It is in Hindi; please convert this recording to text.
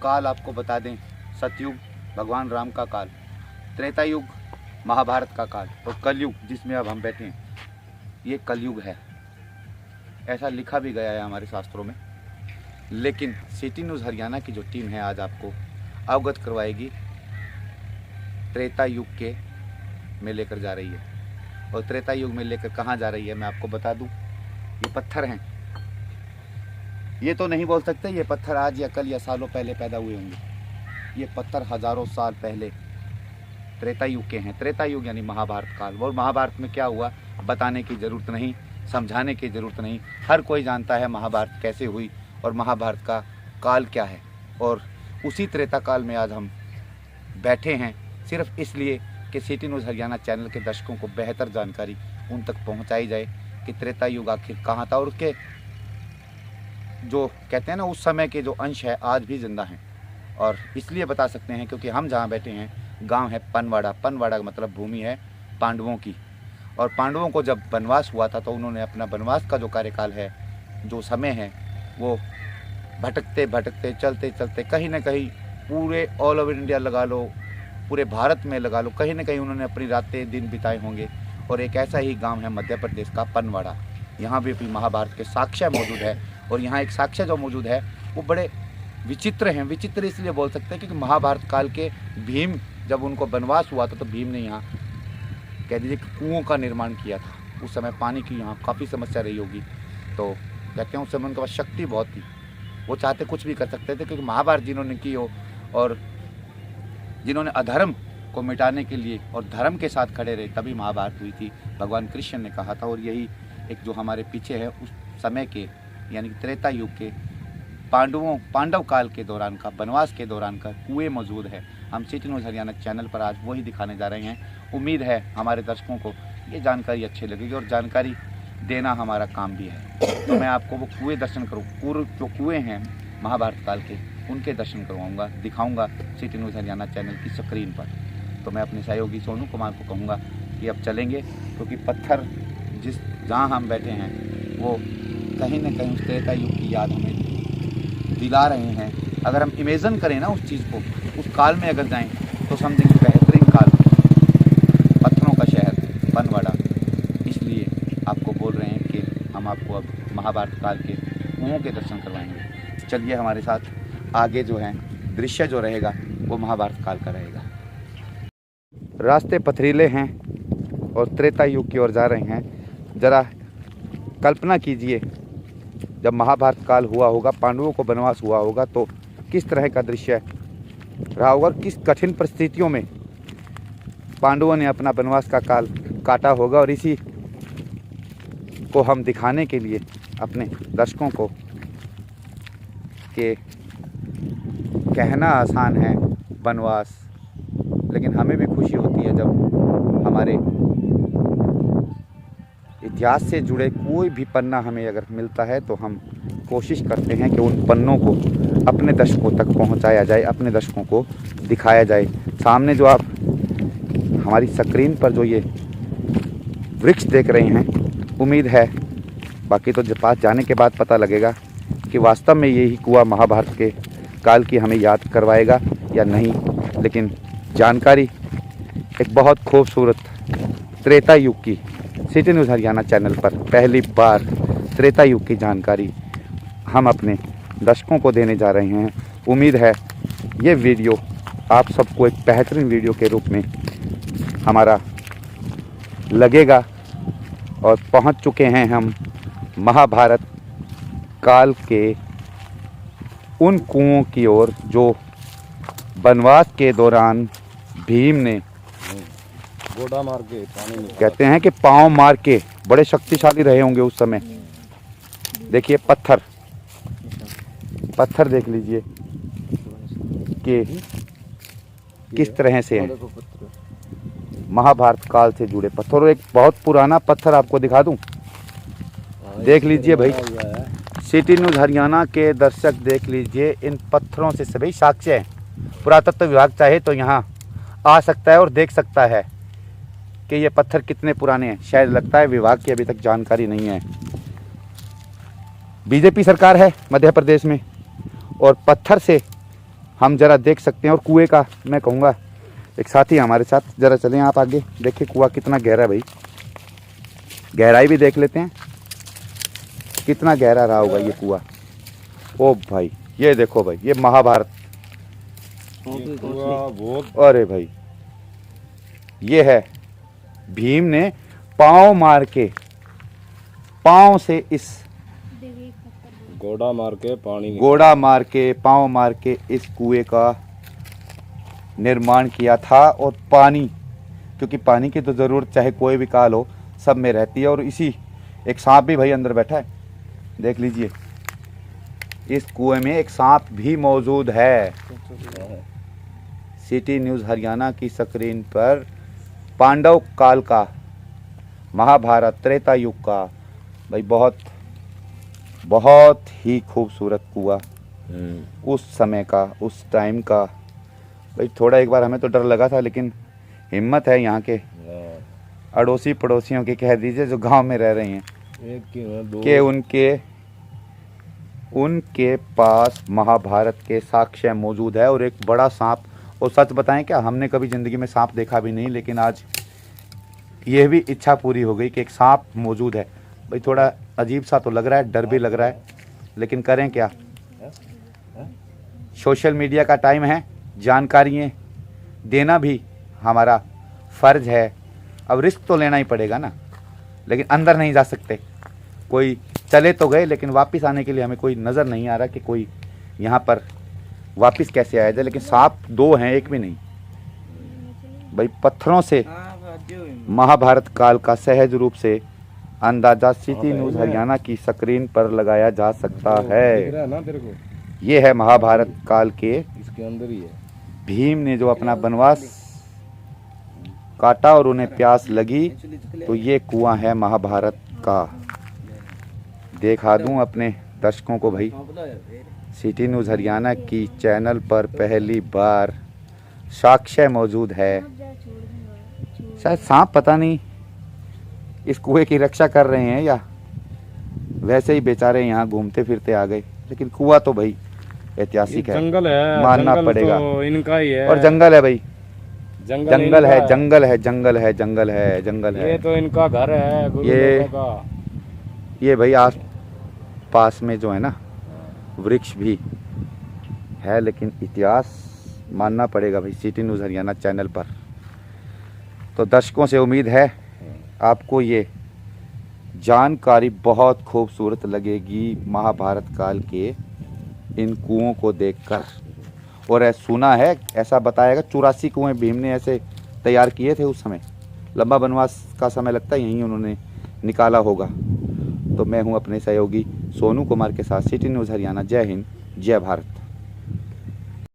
काल आपको बता दें, सतयुग भगवान राम का काल, त्रेता युग महाभारत का काल और कलयुग जिसमें अब हम बैठे हैं ये कलयुग है। ऐसा लिखा भी गया है हमारे शास्त्रों में। लेकिन सिटी न्यूज़ हरियाणा की जो टीम है आज आपको अवगत करवाएगी त्रेता युग के में लेकर जा रही है। और त्रेता युग में लेकर कहाँ जा रही है मैं आपको बता दूं। ये पत्थर हैं, ये तो नहीं बोल सकते ये पत्थर आज या कल या सालों पहले पैदा हुए होंगे। ये पत्थर हजारों साल पहले त्रेता युग के हैं। त्रेता युग यानी महाभारत काल। और महाभारत में क्या हुआ बताने की ज़रूरत नहीं, समझाने की ज़रूरत नहीं, हर कोई जानता है महाभारत कैसे हुई और महाभारत का काल क्या है। और उसी त्रेता काल में आज हम बैठे हैं सिर्फ इसलिए कि सिटी न्यूज़ हरियाणा चैनल के दर्शकों को बेहतर जानकारी उन तक पहुंचाई जाए कि त्रेता युग आखिर कहाँ था और उसके जो कहते हैं ना उस समय के जो अंश है आज भी जिंदा हैं। और इसलिए बता सकते हैं क्योंकि हम जहाँ बैठे हैं गांव है पनवाड़ा। पनवाड़ा का मतलब भूमि है पांडवों की। और पांडवों को जब वनवास हुआ था तो उन्होंने अपना वनवास का जो कार्यकाल है, जो समय है, वो भटकते भटकते चलते चलते कहीं ना कहीं पूरे ऑल ओवर इंडिया लगा लो, पूरे भारत में लगा लो, कहीं ना कहीं उन्होंने अपनी रातें दिन बिताए होंगे। और एक ऐसा ही गांव है मध्य प्रदेश का पनवाड़ा। यहाँ भी महाभारत के साक्ष्य मौजूद है। और यहाँ एक साक्ष्य जो मौजूद है वो बड़े विचित्र हैं। विचित्र इसलिए बोल सकते हैं क्योंकि महाभारत काल के भीम जब उनको वनवास हुआ था तो भीम ने यहाँ कह दीजिए कि कुओं का निर्माण किया था। उस समय पानी की यहाँ काफ़ी समस्या रही होगी। तो कहते हैं उस समय उनके पास शक्ति बहुत थी, वो चाहते कुछ भी कर सकते थे। क्योंकि महाभारत जिन्होंने की हो और जिन्होंने अधर्म को मिटाने के लिए और धर्म के साथ खड़े रहे तभी महाभारत हुई थी। भगवान कृष्ण ने कहा था। और यही एक जो हमारे पीछे है उस समय के यानी त्रेता युग के पांडव काल के दौरान का वनवास के दौरान का कुएं मौजूद है। हम सिटी न्यूज़ हरियाणा चैनल पर आज वही दिखाने जा रहे हैं। उम्मीद है हमारे दर्शकों को ये जानकारी अच्छी लगेगी और जानकारी देना हमारा काम भी है। तो मैं आपको वो कुएं दर्शन करूँ, पूर्व जो कुएं हैं महाभारत काल के उनके दर्शन करवाऊँगा, दिखाऊँगा सिटी न्यूज़ हरियाणा चैनल की स्क्रीन पर। तो मैं अपने सहयोगी सोनू कुमार को कहूँगा कि अब चलेंगे क्योंकि पत्थर जहाँ हम बैठे हैं वो कहीं ना कहीं उस त्रेता युग की याद हमें दिला रहे हैं। अगर हम इमेजिन करें ना उस चीज़ को, उस काल में अगर जाएं तो समझेंगे बेहतरीन काल, पत्थरों का शहर पनवाड़ा। इसलिए आपको बोल रहे हैं कि हम आपको अब महाभारत काल के कुओं के दर्शन करवाएंगे। चलिए हमारे साथ आगे जो है दृश्य जो रहेगा वो महाभारत काल का रहेगा। रास्ते पथरीले हैं और त्रेता युग की ओर जा रहे हैं। ज़रा कल्पना कीजिए जब महाभारत काल हुआ होगा, पांडवों को वनवास हुआ होगा तो किस तरह का दृश्य रहा होगा, किस कठिन परिस्थितियों में पांडवों ने अपना वनवास का काल काटा होगा। और इसी को हम दिखाने के लिए अपने दर्शकों को कि कहना आसान है वनवास, लेकिन हमें भी खुशी होती है जब हमारे इतिहास से जुड़े कोई भी पन्ना हमें अगर मिलता है तो हम कोशिश करते हैं कि उन पन्नों को अपने दर्शकों तक पहुंचाया जाए, अपने दर्शकों को दिखाया जाए। सामने जो आप हमारी स्क्रीन पर जो ये वृक्ष देख रहे हैं, उम्मीद है बाकी तो पास जाने के बाद पता लगेगा कि वास्तव में यही कुआं महाभारत के काल की हमें याद करवाएगा या नहीं। लेकिन जानकारी एक बहुत खूबसूरत त्रेता युग की सिटी न्यूज़ हरियाणा चैनल पर पहली बार त्रेता युग की जानकारी हम अपने दर्शकों को देने जा रहे हैं। उम्मीद है ये वीडियो आप सबको एक बेहतरीन वीडियो के रूप में हमारा लगेगा। और पहुंच चुके हैं हम महाभारत काल के उन कुओं की ओर जो वनवास के दौरान भीम ने गोड़ा मार के पानी में कहते हैं कि पांव मार के, बड़े शक्तिशाली रहे होंगे उस समय। देखिए पत्थर देख लीजिए कि किस तरह से हैं। महाभारत काल से जुड़े पत्थर। और एक बहुत पुराना पत्थर आपको दिखा दूं, देख लीजिए भाई, सिटी न्यूज़ हरियाणा के दर्शक देख लीजिए, इन पत्थरों से सभी साक्ष्य हैं। पुरातत्व विभाग चाहे तो यहाँ आ सकता है और देख सकता है कि ये पत्थर कितने पुराने हैं। शायद लगता है विभाग की अभी तक जानकारी नहीं है। बीजेपी सरकार है मध्य प्रदेश में और पत्थर से हम जरा देख सकते हैं। और कुएं का मैं कहूँगा एक साथी हमारे साथ, जरा चलें आप आगे, देखिए कुआं कितना गहरा है भाई, गहराई भी देख लेते हैं कितना गहरा रहा होगा ये कुआं। ओ भाई ये देखो भाई, ये महाभारत, ये कुआं बहुत अरे भाई ये है भीम ने पांव मार के, पांव से इस गोड़ा मार के पानी गोड़ा मार के, पांव मार के इस कुएं का निर्माण किया था। और पानी, क्योंकि पानी की तो ज़रूरत चाहे कोई भी काल हो सब में रहती है। और इसी एक सांप भी भाई अंदर बैठा है, देख लीजिए इस कुएं में एक सांप भी मौजूद है। सिटी न्यूज़ हरियाणा की स्क्रीन पर पांडव काल का, महाभारत त्रेता युग का भाई बहुत बहुत ही खूबसूरत कुआं उस समय का, उस टाइम का भाई। थोड़ा एक बार हमें तो डर लगा था, लेकिन हिम्मत है यहाँ के अड़ोसी पड़ोसियों की, कह दीजिए जो गांव में रह रहे हैं, एक की दो कि उनके पास महाभारत के साक्ष्य मौजूद है। और एक बड़ा सांप, और सच बताएं क्या, हमने कभी ज़िंदगी में सांप देखा भी नहीं, लेकिन आज ये भी इच्छा पूरी हो गई कि एक सांप मौजूद है। भाई थोड़ा अजीब सा तो लग रहा है, डर भी लग रहा है, लेकिन करें क्या, सोशल मीडिया का टाइम है, जानकारियाँ देना भी हमारा फ़र्ज है। अब रिस्क तो लेना ही पड़ेगा ना, लेकिन अंदर नहीं जा सकते। कोई चले तो गए, लेकिन वापस आने के लिए हमें कोई नज़र नहीं आ रहा कि कोई यहाँ पर वापस कैसे आया जाए। लेकिन सांप दो हैं, एक भी नहीं भाई। पत्थरों से महाभारत काल का सहज रूप से अंदाजा सिटी न्यूज़ हरियाणा की स्क्रीन पर लगाया जा सकता दिख है। रहा है ना तेरे को, ये है महाभारत काल के इसके अंदर ही है। भीम ने जो अपना वनवास काटा और उन्हें प्यास लगी, तो ये कुआं है महाभारत का। देखा दूं अपने दर्शकों को भाई, सिटी न्यूज़ हरियाणा की चैनल पर पहली बार साक्ष्य मौजूद है। शायद सांप पता नहीं इस कुएं की रक्षा कर रहे हैं या वैसे ही बेचारे यहाँ घूमते फिरते आ गए, लेकिन कुआं तो भाई ऐतिहासिक है, जंगल है, मानना जंगल पड़ेगा। तो इनका ही है, और जंगल है भाई, जंगल जंगल है, इनका जंगल है, जंगल है, जंगल है, जंगल ये है। तो इनका घर है गुरु ये- लोगों का। ये भाई आस पास में जो है ना वृक्ष भी है, लेकिन इतिहास मानना पड़ेगा भाई सिटी न्यूज़ हरियाणा चैनल पर। तो दर्शकों से उम्मीद है आपको ये जानकारी बहुत खूबसूरत लगेगी महाभारत काल के इन कुओं को देखकर। और सुना है, ऐसा बताएगा 84 कुएं भीम ने ऐसे तैयार किए थे उस समय। लंबा वनवास का समय लगता है, यहीं उन्होंने निकाला होगा। तो मैं हूं अपने सहयोगी सोनू कुमार के साथ सिटी न्यूज़ हरियाणा। जय हिंद, जय भारत।